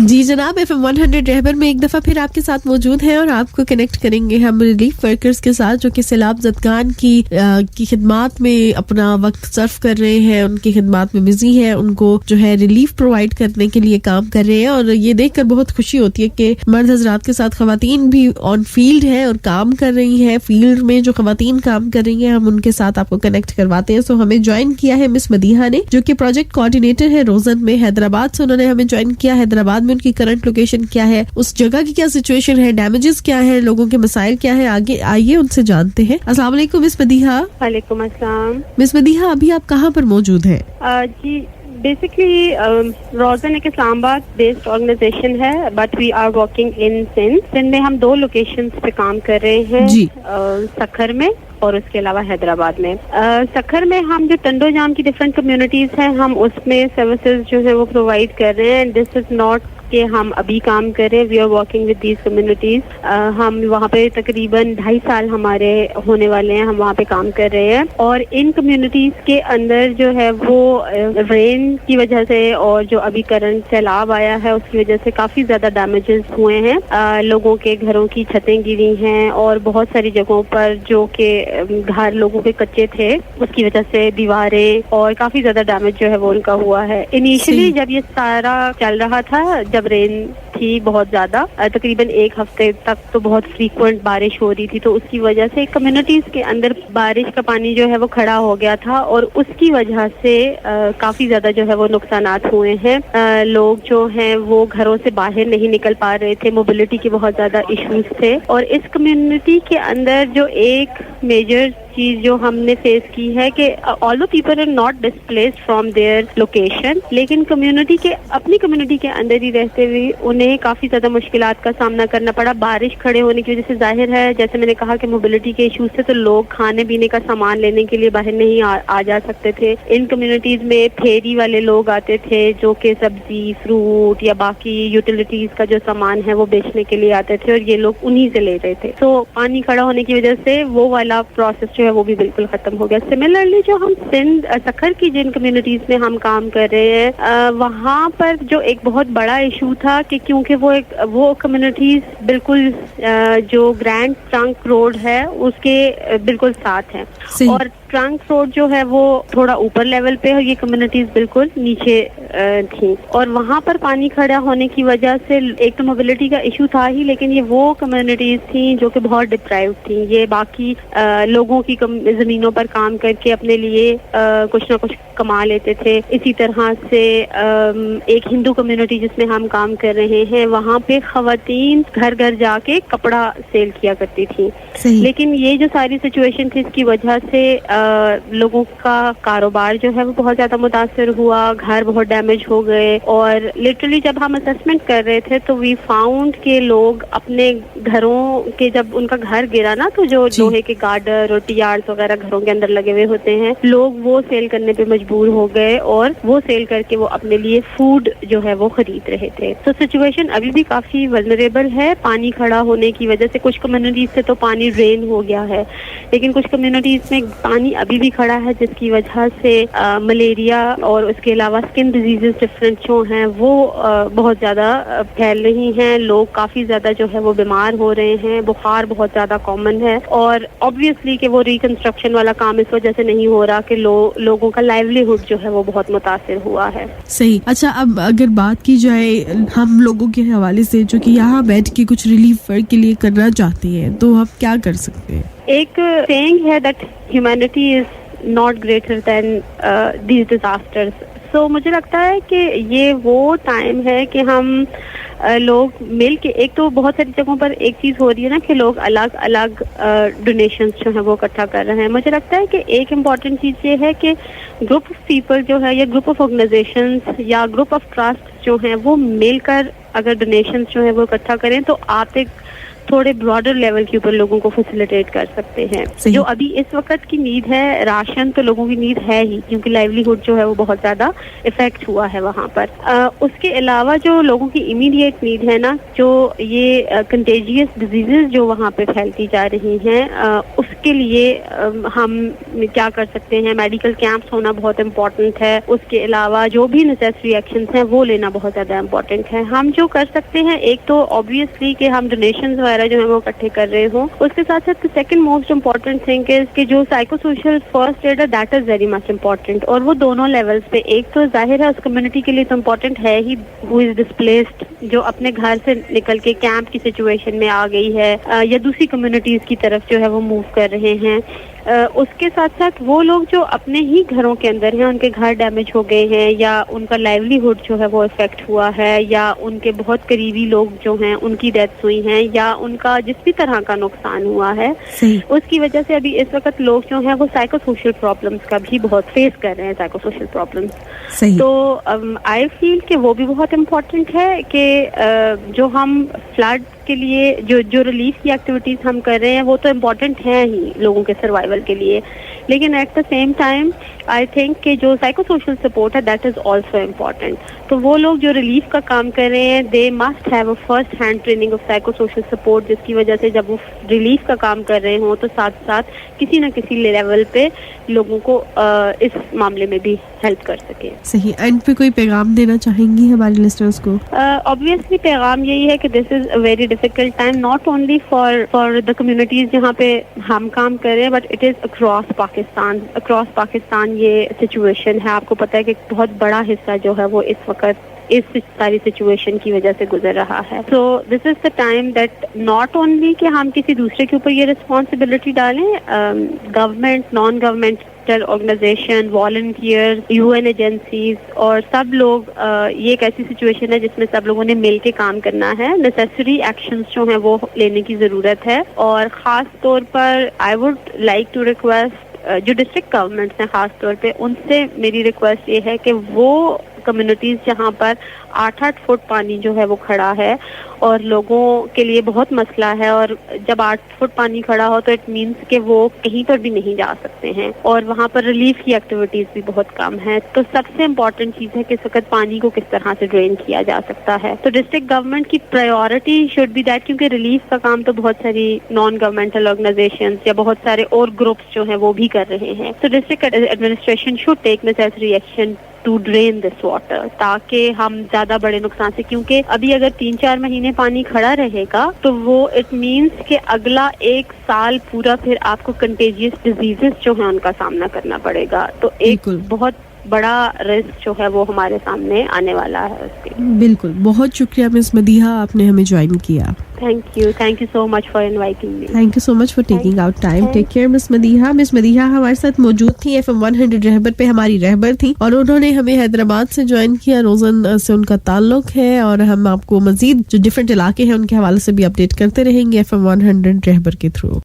जी जनाब, FM 100 रहबर में एक दफ़ा फिर आपके साथ मौजूद हैं और आपको कनेक्ट करेंगे हम रिलीफ वर्कर्स के साथ जो कि सैलाब ज़दगान की खिदमात में अपना वक्त सर्फ कर रहे हैं, उनकी खिदमात में बिजी हैं, उनको जो है रिलीफ प्रोवाइड करने के लिए काम कर रहे हैं। और ये देखकर बहुत खुशी होती है कि मर्द हजरात के साथ खवातीन भी ऑन फील्ड हैं और काम कर रही हैं। फील्ड में जो खवातीन काम कर रही हैं हम उनके साथ आपको कनेक्ट करवाते हैं। सो हमें ज्वाइन किया है मिस मदीहा ने, जो कि प्रोजेक्ट कोऑर्डिनेटर है रोजन में, हैदराबाद से उन्होंने हमें ज्वाइन किया। हैदराबाद में उनकी करंट लोकेशन क्या है, उस जगह की क्या सिचुएशन है, डैमेजेस क्या है, लोगों के मसाइल क्या है, आगे आइए उनसे जानते हैं। अस्सलाम वालेकुम मिस मदीहा। वालेकुम अस्सलाम। मिस मदीहा, अभी आप कहाँ पर मौजूद हैं? जी बेसिकली रोजन एक इस्लामाबाद बेस्ड ऑर्गेनाइजेशन है, but we are working in Sindh में। हम 2 लोकेशंस पे काम कर रहे हैं जी। सखर में और उसके अलावा हैदराबाद में। सखर में हम जो टंडो जाम की डिफरेंट कम्युनिटीज हैं, हम उसमें सर्विसेज जो है वो प्रोवाइड कर रहे हैं। दिस इज नॉट कि हम अभी काम कर रहे हैं, we are working with these communities. हम वहाँ पे तकरीबन 2.5 साल हमारे होने वाले हैं, हम वहाँ पे काम कर रहे हैं। और इन कम्युनिटीज के अंदर जो है वो रेन की वजह से और जो अभी करंट सैलाब आया है उसकी वजह से काफी ज्यादा डैमेजेस हुए हैं। लोगों के घरों की छतें गिरी हैं और बहुत सारी जगहों पर जो कि घर लोगों के कच्चे थे उसकी वजह से दीवारें और काफी ज्यादा डैमेज जो है वो उनका हुआ है। इनिशियली जब ये सारा चल रहा था, जब रेन थी बहुत ज्यादा, तकरीबन 1 हफ्ते तक तो बहुत फ्रीक्वेंट बारिश हो रही थी, तो उसकी वजह से कम्युनिटीज के अंदर बारिश का पानी जो है वो खड़ा हो गया था और उसकी वजह से काफी ज्यादा जो है वो नुकसानात हुए हैं। लोग जो हैं वो घरों से बाहर नहीं निकल पा रहे थे, मोबिलिटी के बहुत ज्यादा इश्यूज थे। और इस कम्युनिटी के अंदर जो एक मेजर चीज जो हमने फेस की है कि although people are not displaced from their location, लेकिन कम्युनिटी के अपनी कम्युनिटी के अंदर ही रहते हुए उन्हें काफी ज्यादा मुश्किलात का सामना करना पड़ा। बारिश खड़े होने की वजह से जाहिर है, जैसे मैंने कहा कि मोबिलिटी के इश्यूज से तो लोग खाने पीने का सामान लेने के लिए बाहर नहीं आ जा सकते थे। इन कम्युनिटीज में फेरी वाले लोग आते थे जो कि सब्जी, फ्रूट या बाकी यूटिलिटीज का जो सामान है वो बेचने के लिए आते थे और ये लोग उन्हीं से ले रहे थे। तो पानी खड़ा होने की वजह से वो वाला प्रोसेस है वो भी बिल्कुल खत्म हो गया। सिमिलरली जो हम सिंध सखर की जिन कम्युनिटीज में हम काम कर रहे हैं, वहाँ पर जो एक बहुत बड़ा इशू था कि क्योंकि वो कम्युनिटीज बिल्कुल जो ग्रैंड ट्रंक रोड है उसके बिल्कुल साथ है और ट्रंक रोड जो है वो थोड़ा ऊपर लेवल पे है, ये कम्युनिटीज बिल्कुल नीचे थी। और वहाँ पर पानी खड़ा होने की वजह से एक तो मोबिलिटी का इशू था ही, लेकिन ये वो कम्युनिटीज थी जो कि बहुत डिप्राइव्ड थी। ये बाकी लोगों की जमीनों पर काम करके अपने लिए कुछ ना कुछ कमा लेते थे। इसी तरह से एक हिंदू कम्युनिटी जिसमें हम काम कर रहे हैं, वहाँ पे खवातीन घर घर जाके कपड़ा सेल किया करती थी। लेकिन ये जो सारी सिचुएशन थी इसकी वजह से लोगों का कारोबार जो है वो बहुत ज्यादा मुतासर हुआ, घर बहुत डैमेज हो गए। और लिटरली जब हम असेसमेंट कर रहे थे तो वी फाउंड के लोग अपने घरों के, जब उनका घर गिरा ना, तो जो लोहे के गार्डर और टीआरस वगैरह घरों के अंदर लगे हुए होते हैं, लोग वो सेल करने पे मजबूर हो गए और वो सेल करके वो अपने लिए फूड जो है वो खरीद रहे थे। तो सिचुएशन अभी भी काफी वल्नरेबल है पानी खड़ा होने की वजह से। कुछ कम्युनिटीज से तो पानी ड्रेन हो गया है, लेकिन कुछ कम्युनिटीज में पानी अभी भी खड़ा है, जिसकी वजह से मलेरिया और उसके अलावा स्किन डिजीजेस डिफरेंट जो हैं वो बहुत ज्यादा फैल रही हैं। लोग काफी ज्यादा जो है वो बीमार हो रहे हैं, बुखार बहुत ज्यादा कॉमन है। और ऑब्वियसली कि वो रिकंस्ट्रक्शन वाला काम इस वजह से नहीं हो रहा कि लोगों का लाइवलीहुड जो है वो बहुत मुतासिर हुआ है। सही। अच्छा, अब अगर बात की जाए हम लोगों के हवाले से जो कि यहाँ बैठ के कुछ रिलीफ वर्क के लिए करना चाहते हैं, तो हम क्या कर सकते हैं? एक सेइंग है that humanity is not greater than these disasters. So मुझे लगता है कि ये वो टाइम है कि हम लोग मिल के, एक तो बहुत सारी जगहों पर एक चीज हो रही है ना कि लोग अलग अलग डोनेशंस जो है वो इकट्ठा कर रहे हैं। मुझे लगता है कि एक इम्पॉर्टेंट चीज ये है कि ग्रुप ऑफ पीपल जो है या ग्रुप ऑफ ऑर्गेनाइजेशंस या ग्रुप ऑफ ट्रस्ट जो है वो मिलकर अगर डोनेशंस जो है वो इकट्ठा करें तो आप एक تھوڑے براڈر لیول کے اوپر لوگوں کو فیسیلیٹیٹ کر سکتے ہیں. جو ابھی اس وقت کی نیڈ ہے راشن تو لوگوں کی نیڈ ہے ہی, کیونکہ لائیولیہڈ جو ہے وہ بہت زیادہ افیکٹ ہوا ہے وہاں پر. اس کے علاوہ جو لوگوں کی امیڈیٹ نیڈ ہے نا, جو یہ کنٹیجیس ڈیزیزز جو وہاں پہ پھیلتی جا رہی ہیں, اس کے لیے ہم کیا کر سکتے ہیں. میڈیکل کیمپس ہونا بہت امپورٹنٹ ہے. اس کے علاوہ جو بھی نیسیسری ایکشنز ہیں وہ لینا بہت زیادہ امپورٹنٹ ہے. ہم جو کر سکتے ہیں, ایک تو آبویسلی کہ ہم ڈونیشنز وغیرہ جو ہیں وہ اکٹھے کر رہے ہوں. اس کے ساتھ ساتھ second most important thing is کہ جو سائیکو سوشل فرسٹ ایڈ ہے that is very much important, اور وہ دونوں لیولز پہ. ایک تو ظاہر ہے اس کمیونٹی کے لیے تو امپورٹنٹ ہے ہی, ہو از ڈسپلیسڈ, جو اپنے گھر سے نکل کے کیمپ کی سچویشن میں آ گئی ہے یا دوسری کمیونٹیز کی طرف جو ہے وہ موو کر رہے ہیں. اس کے ساتھ ساتھ وہ لوگ جو اپنے ہی گھروں کے اندر ہیں, ان کے گھر ڈیمیج ہو گئے ہیں یا ان کا لائیولیہڈ جو ہے وہ افیکٹ ہوا ہے, یا ان کے بہت قریبی لوگ جو ہیں ان کی ڈیتھ ہوئی ہیں, یا ان کا جس بھی طرح کا نقصان ہوا ہے, اس کی وجہ سے ابھی اس وقت لوگ جو ہیں وہ سائیکو سوشل پرابلمس کا بھی بہت فیس کر رہے ہیں. سائیکو سوشل پرابلمس تو آئی فیل کہ وہ بھی بہت امپورٹنٹ ہے کہ جو ہم فلڈ کے لیے جو ریلیف کی ایکٹیویٹیز ہم کر رہے ہیں وہ تو امپورٹنٹ ہیں ہی لوگوں کے سروائیول کے لیے, لیکن at the same time I think کہ جو سائیکو سوشل سپورٹ ہے دیٹ از آلسو امپورٹنٹ. تو وہ لوگ جو ریلیف کا کام کر رہے ہیں they must have a first hand training of psycho social support, جس کی وجہ سے جب وہ ریلیف کا کام کر رہے ہوں تو ساتھ ساتھ کسی نہ کسی لیول پہ لوگوں کو اس معاملے میں بھی ہیلپ کر سکے. صحیح. اینڈ پہ کوئی پیغام دینا چاہیں گی ہمارے لسنرز کو؟ obviously پیغام یہی ہے کہ this is a very difficult time, not only for the communities جہاں پہ ہم کام کر رہے ہیں, but it is across Pakistan یہ سچویشن ہے. آپ کو پتہ ہے کہ بہت بڑا حصہ جو ہے وہ اس وقت اس ساری سچویشن کی وجہ سے گزر رہا ہے. So this is the time that not only کہ ہم کسی دوسرے کے اوپر یہ رسپانسبلٹی ڈالیں, government, non government organisation, volunteer, UN agencies, اور سب لوگ, یہ ایک ایسی سچویشن ہے جس میں سب لوگوں نے مل کے کام کرنا ہے. نیسیسری ایکشنز جو ہیں وہ لینے کی ضرورت ہے, اور خاص طور پر I would like to request جو ڈسٹرکٹ گورنمنٹس ہیں خاص طور پہ, ان سے میری ریکویسٹ یہ ہے کہ وہ کمیونٹیز جہاں پر 8-8 فٹ پانی جو ہے وہ کھڑا ہے اور لوگوں کے لیے بہت مسئلہ ہے, اور جب 8 فٹ پانی کھڑا ہو تو اٹ مینس کہ وہ کہیں پر بھی نہیں جا سکتے ہیں, اور وہاں پر ریلیف کی ایکٹیویٹیز بھی بہت کم ہے. تو سب سے امپورٹنٹ چیز ہے کہ اس وقت پانی کو کس طرح سے ڈرین کیا جا سکتا ہے. تو ڈسٹرکٹ گورنمنٹ کی پرائیورٹی شوڈ بی دیٹ, کیونکہ ریلیف کا کام تو بہت ساری نان گورنمنٹل آرگنائزیشنز یا بہت سارے اور گروپس جو ہیں وہ بھی کر رہے ہیں. تو district administration should take necessary action to drain this water, تاکہ ہم زیادہ بڑے نقصان سے, کیونکہ ابھی اگر 3-4 مہینے پانی کھڑا رہے گا تو وہ اٹ مینس کہ اگلا 1 سال پورا پھر آپ کو کنٹیجیس ڈیزیزز جو ہیں ان کا سامنا کرنا پڑے گا. تو ایک بہت بڑا رسک جو ہے وہ ہمارے سامنے آنے والا ہے اس کے. بالکل. بہت شکریہ مس مدیحہ, آپ نے ہمیں جوائن کیا. Thank you so much for inviting me. Thank you so much for taking out time. Take care miss Madiha. Miss Madiha ہمارے ساتھ موجود تھی, FM 100 رہبر پہ ہماری رہبر تھی, اور انہوں نے ہمیں حیدرآباد سے جوائن کیا. روزن سے ان کا تعلق ہے, اور ہم آپ کو مزید جو ڈفرینٹ علاقے ہیں ان کے حوالے سے بھی اپڈیٹ کرتے رہیں گے FM 100 رہبر کے تھرو.